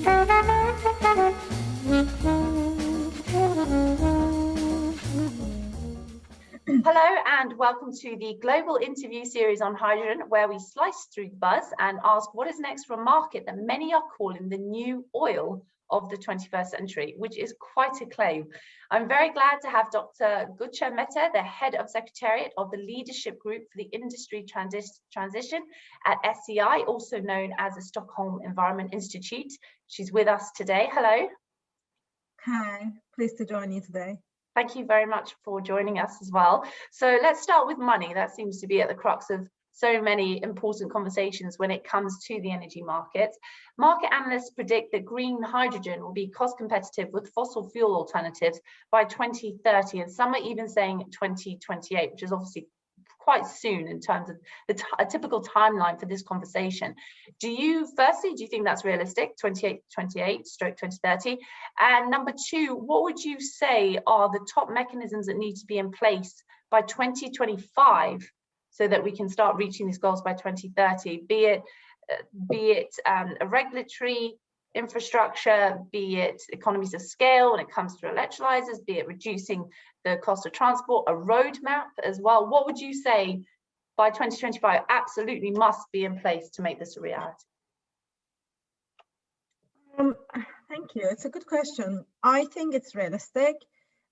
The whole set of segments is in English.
Hello and welcome to the global interview series on hydrogen, where we slice through the buzz and ask what is next for a market that many are calling the new oil of the 21st century, which is quite a claim. I'm very glad to have Dr. 𝗟𝗲𝗿𝗲𝗿𝗀, the head of secretariat of the leadership group for the industry transition at SEI, also known as the Stockholm Environment Institute. She's with us today. Hello. Hi, pleased to join you today. Thank you very much for joining us as well. So let's start with money. That seems to be at the crux of so many important conversations when it comes to the energy market. Market analysts predict that green hydrogen will be cost competitive with fossil fuel alternatives by 2030, and some are even saying 2028, which is obviously quite soon in terms of a typical timeline for this conversation. Firstly, do you think that's realistic, 2028/2030? And number two, what would you say are the top mechanisms that need to be in place by 2025 so that we can start reaching these goals by 2030, be it a regulatory infrastructure, be it economies of scale when it comes to electrolyzers, be it reducing the cost of transport, a roadmap as well? What would you say by 2025 absolutely must be in place to make this a reality? Thank you. It's a good question. I think it's realistic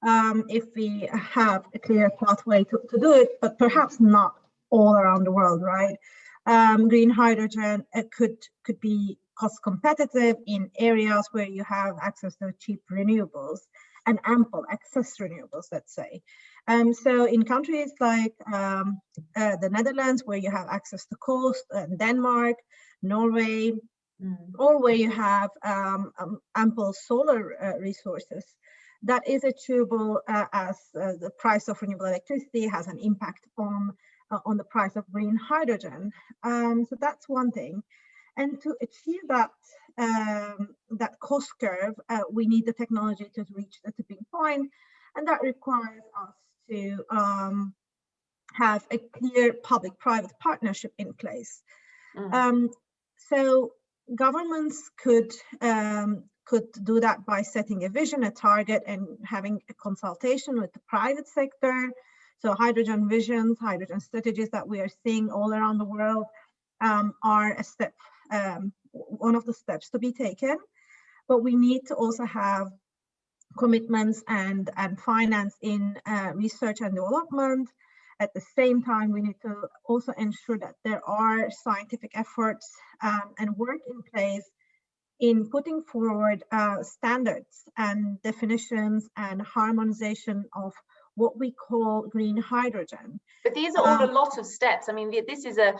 if we have a clear pathway to do it, but perhaps not all around the world, right? Green hydrogen could be cost competitive in areas where you have access to cheap renewables and ample access renewables, let's say. So in countries like the Netherlands, where you have access to coast, Denmark, Norway, or where you have ample solar resources, that is achievable as the price of renewable electricity has an impact on the price of green hydrogen. So that's one thing. And to achieve that cost curve, we need the technology to reach the tipping point, and that requires us to have a clear public-private partnership in place. So governments could do that by setting a vision, a target, and having a consultation with the private sector. So hydrogen visions, hydrogen strategies that we are seeing all around the world are a step, one of the steps to be taken. But we need to also have commitments and finance in research and development. At the same time, we need to also ensure that there are scientific efforts and work in place in putting forward standards and definitions and harmonization of what we call green hydrogen. But these are all a lot of steps. I mean, this is a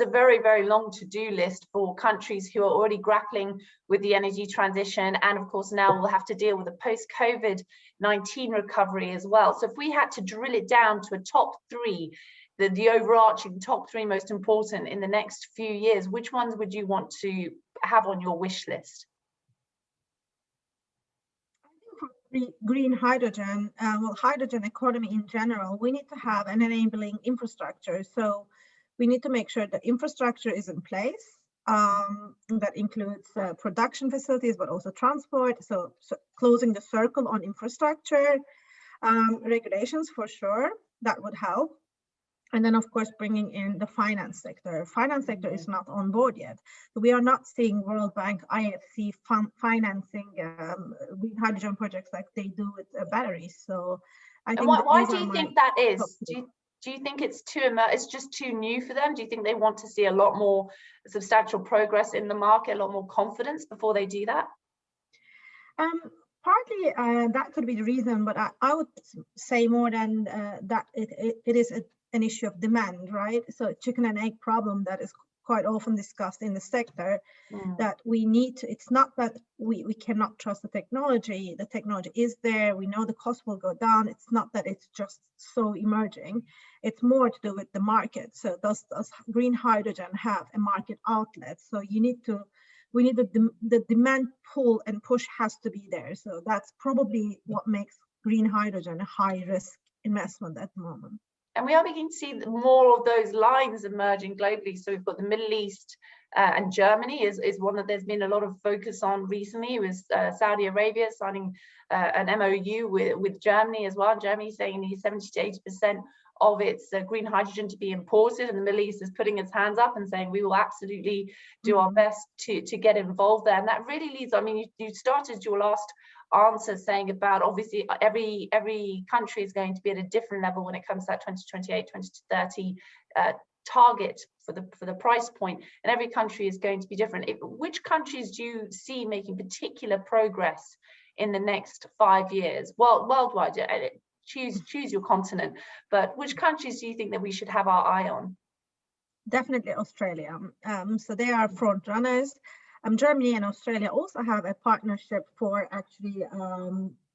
very, very long to-do list for countries who are already grappling with the energy transition, and of course now we'll have to deal with the post-COVID-19 recovery as well. So if we had to drill it down to a top three, the overarching top three most important in the next few years, which ones would you want to have on your wish list? Green hydrogen, well, hydrogen economy in general, we need to have an enabling infrastructure. So we need to make sure that infrastructure is in place. That includes production facilities, but also transport. So closing the circle on infrastructure, regulations for sure, that would help. And then, of course, bringing in the finance sector. Finance sector is not on board yet. So we are not seeing World Bank, IFC financing green hydrogen projects like they do with batteries. So I think. Why do you think that is? Do you think it's just too new for them? Do you think they want to see a lot more substantial progress in the market, a lot more confidence before they do that? Partly that could be the reason, but I would say more than that it is an issue of demand, right? So chicken and egg problem that is quite often discussed in the sector, that we need to, it's not that we cannot trust the technology is there, we know the cost will go down, it's not that it's just so emerging, it's more to do with the market. So does green hydrogen have a market outlet? So we need the demand pull and push has to be there. So that's probably what makes green hydrogen a high risk investment at the moment. And we are beginning to see more of those lines emerging globally. So we've got the Middle East and Germany is one that there's been a lot of focus on recently. It was Saudi Arabia signing an MOU with Germany as well. Germany saying it needs 70 to 80% of its green hydrogen to be imported, and the Middle East is putting its hands up and saying we will absolutely do our best to get involved there. And that really leads, I mean, you started your last answer saying about obviously every country is going to be at a different level when it comes to that 2028, 2030 target for the price point, and every country is going to be different. Which countries do you see making particular progress in the next 5 years? Well, worldwide, choose your continent, but which countries do you think that we should have our eye on? Definitely Australia. So they are front runners. Germany and Australia also have a partnership for actually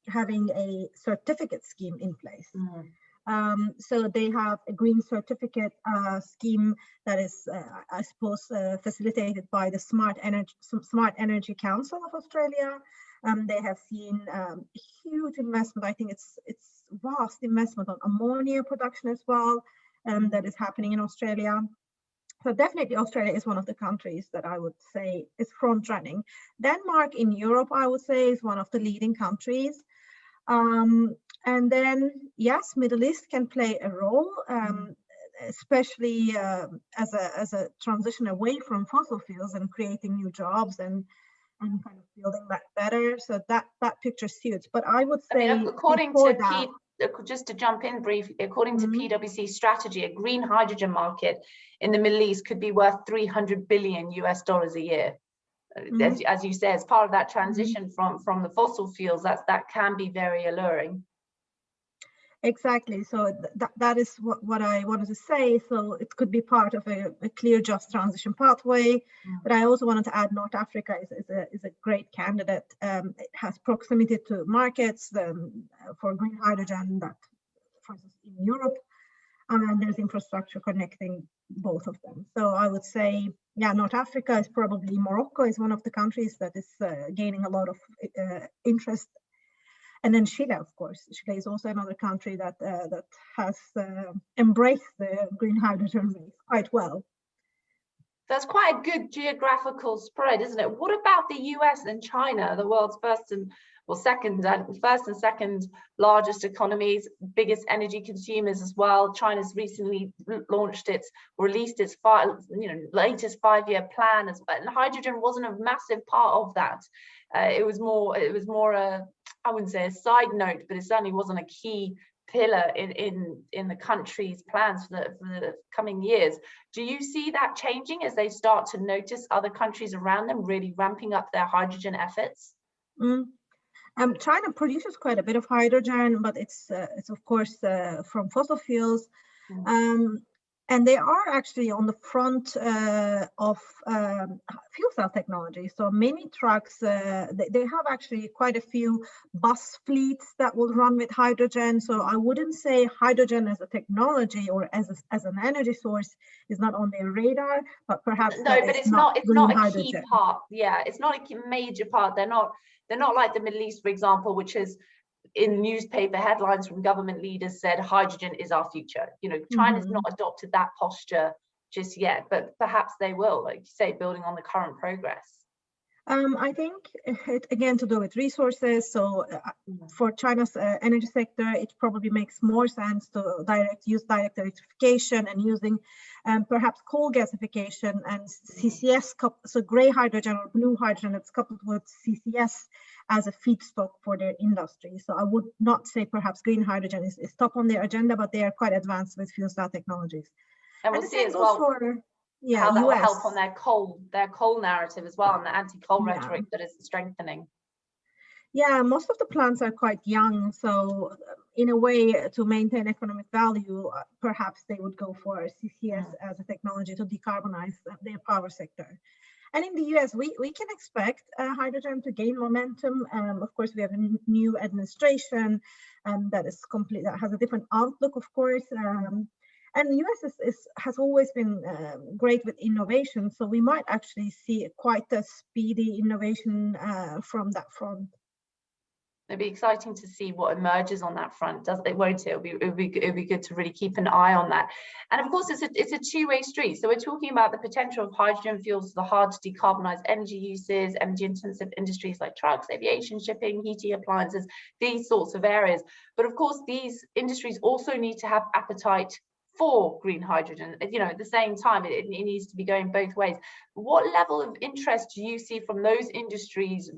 having a certificate scheme in place. So they have a green certificate scheme that is, I suppose, facilitated by the Smart Energy Council of Australia. They have seen huge investment. I think it's vast investment on ammonia production as well that is happening in Australia. So definitely Australia is one of the countries that I would say is front running. Denmark in Europe, I would say, is one of the leading countries. And then, yes, Middle East can play a role, especially as a transition away from fossil fuels and creating new jobs and kind of building that better. So that picture suits. But I would say, I mean, according to just to jump in briefly, according to PwC's strategy, a green hydrogen market in the Middle East could be worth $300 billion a year. As you say, as part of that transition from the fossil fuels, that can be very alluring. Exactly. So that is what I wanted to say. So it could be part of a clear, just transition pathway. But I also wanted to add North Africa is a great candidate. It has proximity to markets for green hydrogen that, for instance, in Europe, and there's infrastructure connecting both of them. So I would say, yeah, North Africa is probably, Morocco is one of the countries that is gaining a lot of interest. And then Chile, of course. Chile is also another country that has embraced the green hydrogen race quite well. That's quite a good geographical spread, isn't it? What about the US and China, the world's first and second largest economies, biggest energy consumers as well? China's recently released its latest 5-year plan as well, and hydrogen wasn't a massive part of that. It was more a, I wouldn't say a side note, but it certainly wasn't a key pillar in the country's plans for the coming years. Do you see that changing as they start to notice other countries around them really ramping up their hydrogen efforts? China produces quite a bit of hydrogen, but it's of course from fossil fuels. And they are actually on the front of fuel cell technology. So many trucks, they have actually quite a few bus fleets that will run with hydrogen. So I wouldn't say hydrogen as a technology or as an energy source is not on their radar, but perhaps no, but it's not a key part. Yeah, it's not a major part. They're not like the Middle East, for example, which is in newspaper headlines from government leaders said hydrogen is our future. China's not adopted that posture just yet, but perhaps they will, like you say, building on the current progress. I think it again to do with resources. So for China's energy sector, it probably makes more sense to use direct electrification and using perhaps coal gasification and CCS, so gray hydrogen or blue hydrogen that's coupled with CCS as a feedstock for their industry. So I would not say perhaps green hydrogen is top on their agenda, but they are quite advanced with fuel cell technologies. And we'll see as well how that will help on their coal narrative as well, and the anti-coal rhetoric that is strengthening. Yeah, most of the plants are quite young, so in a way to maintain economic value, perhaps they would go for CCS as a technology to decarbonize their power sector. And in the US, we can expect hydrogen to gain momentum. Of course, we have a new administration that has a different outlook, of course. And the US has always been great with innovation, so we might actually see quite a speedy innovation from that front. It'll be exciting to see what emerges on that front. Does it? Won't it? It'll be good to really keep an eye on that. And of course, it's a two-way street. So we're talking about the potential of hydrogen fuels for the hard to decarbonize energy uses, energy-intensive industries like trucks, aviation, shipping, heating, appliances, these sorts of areas. But of course, these industries also need to have appetite for green hydrogen. You know, at the same time, it needs to be going both ways. What level of interest do you see from those industries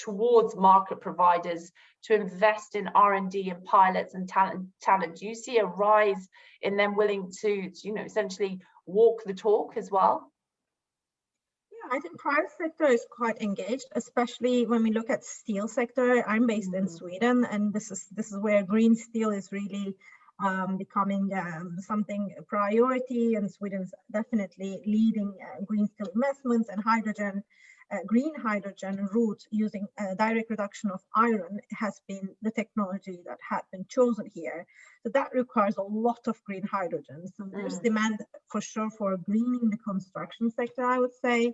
towards market providers to invest in R&D and pilots and talent? Do you see a rise in them willing to you know, essentially walk the talk as well? Yeah, I think private sector is quite engaged, especially when we look at steel sector. I'm based in Sweden, and this is where green steel is really becoming something priority, and Sweden is definitely leading green steel investments, and hydrogen. Green hydrogen route using direct reduction of iron has been the technology that had been chosen here. So that requires a lot of green hydrogen. So there's demand for sure for greening the construction sector, I would say.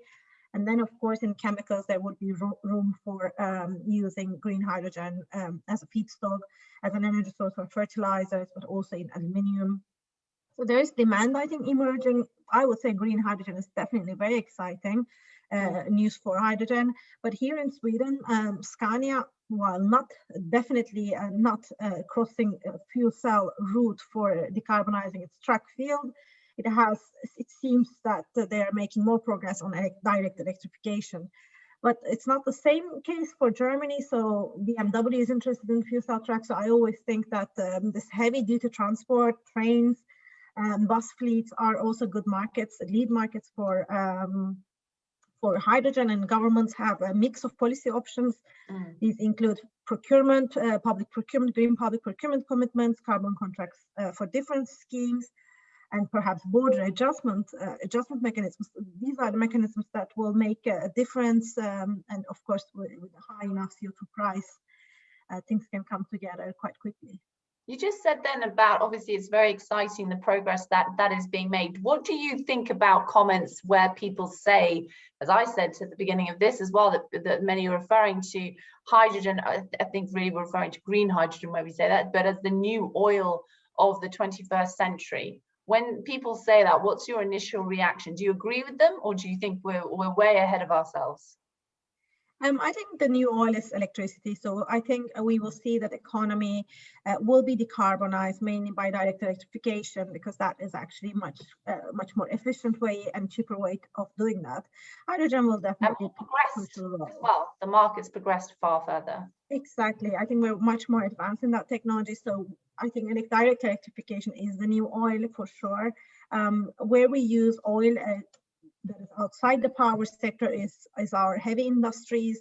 And then, of course, in chemicals, there would be room for using green hydrogen as a feedstock, as an energy source for fertilizers, but also in aluminium. So there is demand, I think, emerging. I would say green hydrogen is definitely very exciting news for hydrogen. But here in Sweden, Scania, while not definitely not crossing a fuel cell route for decarbonizing its truck field, it seems that they are making more progress on direct electrification. But it's not the same case for Germany. So BMW is interested in fuel cell trucks. So I always think that this heavy duty transport, trains, bus fleets are also good markets, lead markets for hydrogen, and governments have a mix of policy options. These include procurement, public procurement, green public procurement commitments, carbon contracts for different schemes, and perhaps border adjustment mechanisms. These are the mechanisms that will make a difference, and of course, with a high enough CO2 price, things can come together quite quickly. You just said then about, obviously it's very exciting, the progress that is being made. What do you think about comments where people say, as I said at the beginning of this as well, that many are referring to hydrogen, I think really we're referring to green hydrogen where we say that, but as the new oil of the 21st century. When people say that, what's your initial reaction? Do you agree with them, or do you think we're way ahead of ourselves? I think the new oil is electricity. So I think we will see that economy will be decarbonized mainly by direct electrification, because that is actually much more efficient way and cheaper way of doing that. Hydrogen will definitely progress as well. The market's progressed far further. Exactly. I think we're much more advanced in that technology. So I think direct electrification is the new oil for sure. Where we use oil that is outside the power sector is our heavy industries,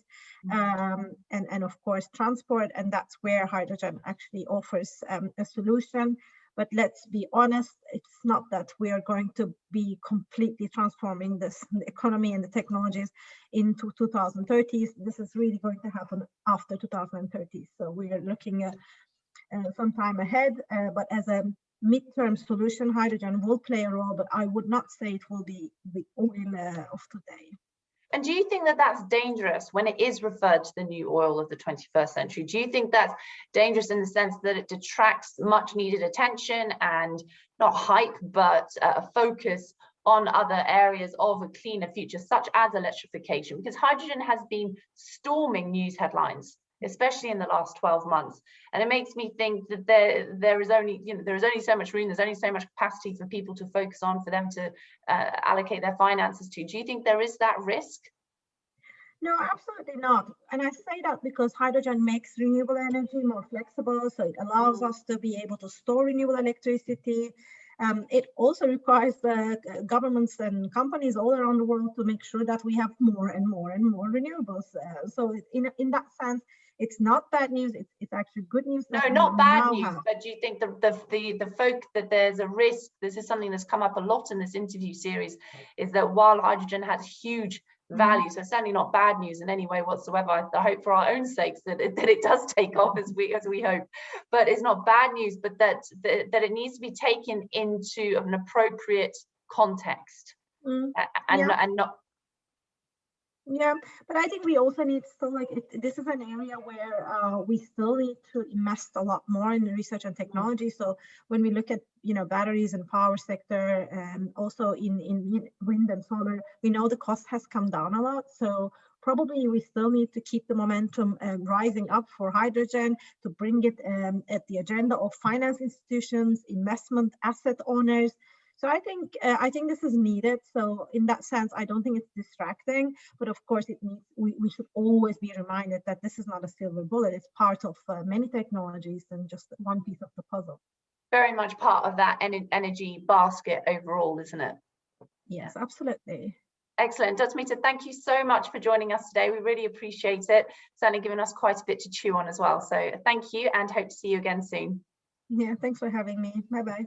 and of course transport, and that's where hydrogen actually offers a solution. But let's be honest, it's not that we are going to be completely transforming the economy and the technologies into 2030s. This is really going to happen after 2030. So we are looking at some time ahead, but as a midterm solution, hydrogen will play a role, but I would not say it will be the oil of today. And do you think that that's dangerous when it is referred to the new oil of the 21st century? Do you think that's dangerous in the sense that it detracts much needed attention and not hype, but a focus on other areas of a cleaner future, such as electrification? Because hydrogen has been storming news headlines, especially in the last 12 months. And it makes me think that there is only so much room, there's only so much capacity for people to focus on, for them to allocate their finances to. Do you think there is that risk? No, absolutely not. And I say that because hydrogen makes renewable energy more flexible, so it allows us to be able to store renewable electricity. It also requires governments and companies all around the world to make sure that we have more and more and more renewables. So in that sense, it's not bad news. It's actually good news. No, not bad news. But do you think the folk that there's a risk? This is something that's come up a lot in this interview series, is that while hydrogen has huge value, so certainly not bad news in any way whatsoever. I hope for our own sakes that it does take off as we hope, but it's not bad news, but that it needs to be taken into an appropriate context, and not. Yeah, but I think we also need still this is an area where we still need to invest a lot more in research and technology. So when we look at batteries and power sector, and also in wind and solar, we know the cost has come down a lot. So probably we still need to keep the momentum rising up for hydrogen, to bring it at the agenda of finance institutions, investment asset owners. So I think this is needed. So in that sense, I don't think it's distracting, but of course it needs. We should always be reminded that this is not a silver bullet. It's part of many technologies and just one piece of the puzzle. Very much part of that energy basket overall, isn't it? Yes, absolutely. Excellent. 𝗪𝗻𝗱𝗲, thank you so much for joining us today. We really appreciate it. Certainly giving us quite a bit to chew on as well. So thank you, and hope to see you again soon. Yeah, thanks for having me. Bye-bye.